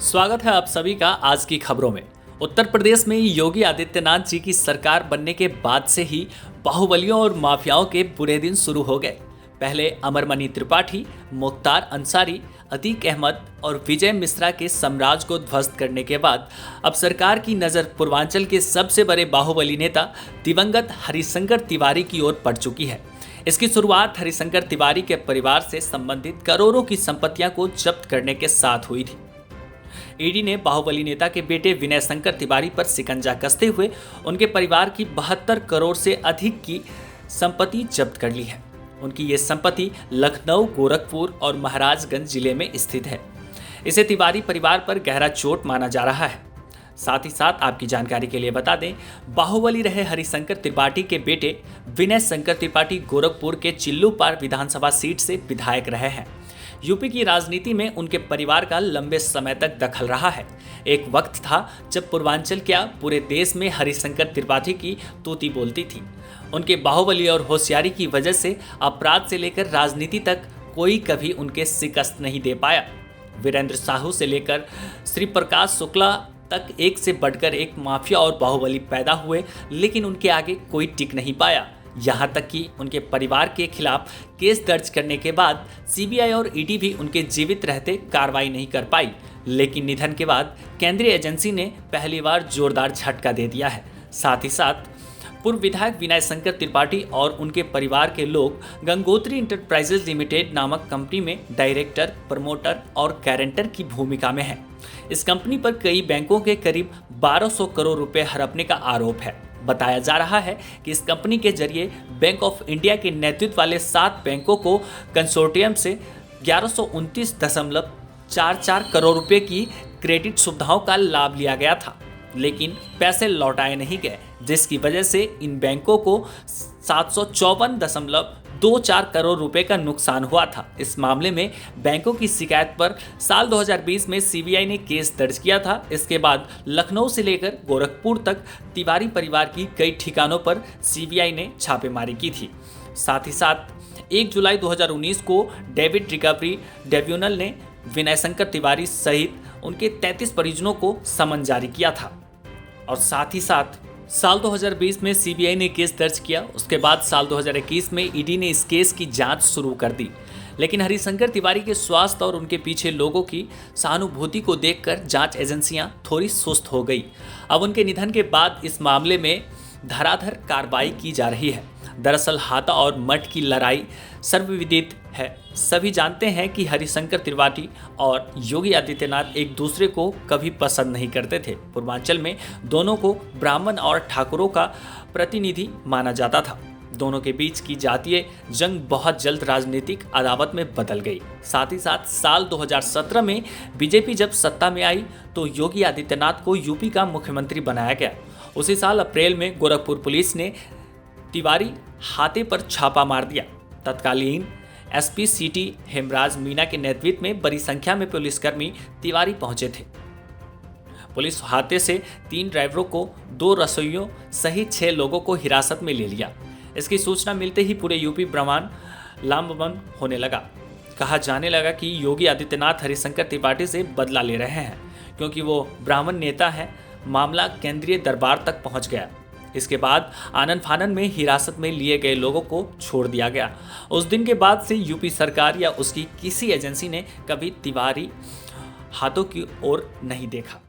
स्वागत है आप सभी का आज की खबरों में। उत्तर प्रदेश में योगी आदित्यनाथ जी की सरकार बनने के बाद से ही बाहुबलियों और माफियाओं के बुरे दिन शुरू हो गए। पहले अमरमणि त्रिपाठी, मुख्तार अंसारी, अतीक अहमद और विजय मिश्रा के साम्राज्य को ध्वस्त करने के बाद अब सरकार की नज़र पूर्वांचल के सबसे बड़े बाहुबली नेता दिवंगत हरिशंकर तिवारी की ओर पड़ चुकी है। इसकी शुरुआत हरिशंकर तिवारी के परिवार से संबंधित करोड़ों की संपत्तियां को जब्त करने के साथ हुई थी। ईडी ने बाहुबली नेता के बेटे विनय शंकर तिवारी पर शिकंजा कसते हुए उनके परिवार की 72 करोड़ से अधिक की संपत्ति जब्त कर ली है। उनकी ये संपत्ति लखनऊ, गोरखपुर और महाराजगंज जिले में स्थित है। इसे तिवारी परिवार पर गहरा चोट माना जा रहा है। साथ ही साथ आपकी जानकारी के लिए बता दें, बाहुबली रहे हरिशंकर त्रिपाठी के बेटे विनय शंकर त्रिपाठी गोरखपुर के चिल्लूपार विधानसभा सीट से विधायक रहे हैं। यूपी की राजनीति में उनके परिवार का लंबे समय तक दखल रहा है। एक वक्त था जब पूर्वांचल क्या पूरे देश में हरिशंकर त्रिपाठी की तूती बोलती थी। उनके बाहुबली और होशियारी की वजह से अपराध से लेकर राजनीति तक कोई कभी उनके शिकस्त नहीं दे पाया। वीरेंद्र साहू से लेकर श्री प्रकाश शुक्ला तक एक से बढ़कर एक माफिया और बाहुबली पैदा हुए, लेकिन उनके आगे कोई टिक नहीं पाया। यहाँ तक कि उनके परिवार के खिलाफ केस दर्ज करने के बाद सीबीआई और ईडी भी उनके जीवित रहते कार्रवाई नहीं कर पाई। लेकिन निधन के बाद केंद्रीय एजेंसी ने पहली बार जोरदार झटका दे दिया है। साथ ही साथ पूर्व विधायक विनय शंकर त्रिपाठी और उनके परिवार के लोग गंगोत्री इंटरप्राइजेज लिमिटेड नामक कंपनी में डायरेक्टर, प्रमोटर और गारंटर की भूमिका में हैं। इस कंपनी पर कई बैंकों के करीब 1200 करोड़ रुपए हड़पने का आरोप है। बताया जा रहा है कि इस कंपनी के जरिए बैंक ऑफ इंडिया के नेतृत्व वाले 7 बैंकों को कंसोर्टियम से 1129.44 करोड़ रुपए की क्रेडिट सुविधाओं का लाभ लिया गया था, लेकिन पैसे लौटाए नहीं गए, जिसकी वजह से इन बैंकों को 754.24 करोड़ रुपए का नुकसान हुआ था। इस मामले में बैंकों की शिकायत पर साल 2020 में सीबीआई ने केस दर्ज किया था। इसके बाद लखनऊ से लेकर गोरखपुर तक तिवारी परिवार की कई ठिकानों पर सीबीआई ने छापेमारी की थी। साथ ही साथ 1 जुलाई 2019 को डेविड रिकवरी ट्रिब्यूनल ने विनय शंकर तिवारी सहित उनके 33 परिजनों को समन जारी किया था। और साथ ही साथ साल 2020 में सीबीआई ने केस दर्ज किया। उसके बाद साल 2021 में ईडी ने इस केस की जांच शुरू कर दी, लेकिन हरिशंकर तिवारी के स्वास्थ्य और उनके पीछे लोगों की सहानुभूति को देखकर जांच एजेंसियां थोड़ी सुस्त हो गई। अब उनके निधन के बाद इस मामले में धराधर कार्रवाई की जा रही है। दरअसल हाथा और मठ की लड़ाई सर्वविदित है। सभी जानते हैं कि हरिशंकर त्रिपाठी और योगी आदित्यनाथ एक दूसरे को कभी पसंद नहीं करते थे। पूर्वांचल में दोनों को ब्राह्मण और ठाकुरों का प्रतिनिधि माना जाता था। दोनों के बीच की जातीय जंग बहुत जल्द राजनीतिक अदावत में बदल गई। साथ ही साथ साल 2017 में बीजेपी जब सत्ता में आई तो योगी आदित्यनाथ को यूपी का मुख्यमंत्री बनाया गया। उसी साल अप्रैल में गोरखपुर पुलिस ने तिवारी हाथे पर छापा मार दिया। तत्कालीन एसपी सिटी हेमराज मीना के नेतृत्व में बड़ी संख्या में पुलिसकर्मी तिवारी पहुंचे थे। पुलिस हाथे से 3 ड्राइवरों को, 2 रसोइयों सहित 6 लोगों को हिरासत में ले लिया। इसकी सूचना मिलते ही पूरे यूपी ब्रह्मांड लामबंद होने लगा। कहा जाने लगा कि योगी आदित्यनाथ हरिशंकर त्रिपाठी से बदला ले रहे हैं, क्योंकि वो ब्राह्मण नेता हैं। मामला केंद्रीय दरबार तक पहुंच गया। इसके बाद आनन फानन में हिरासत में लिए गए लोगों को छोड़ दिया गया। उस दिन के बाद से यूपी सरकार या उसकी किसी एजेंसी ने कभी तिवारी हाथों की ओर नहीं देखा।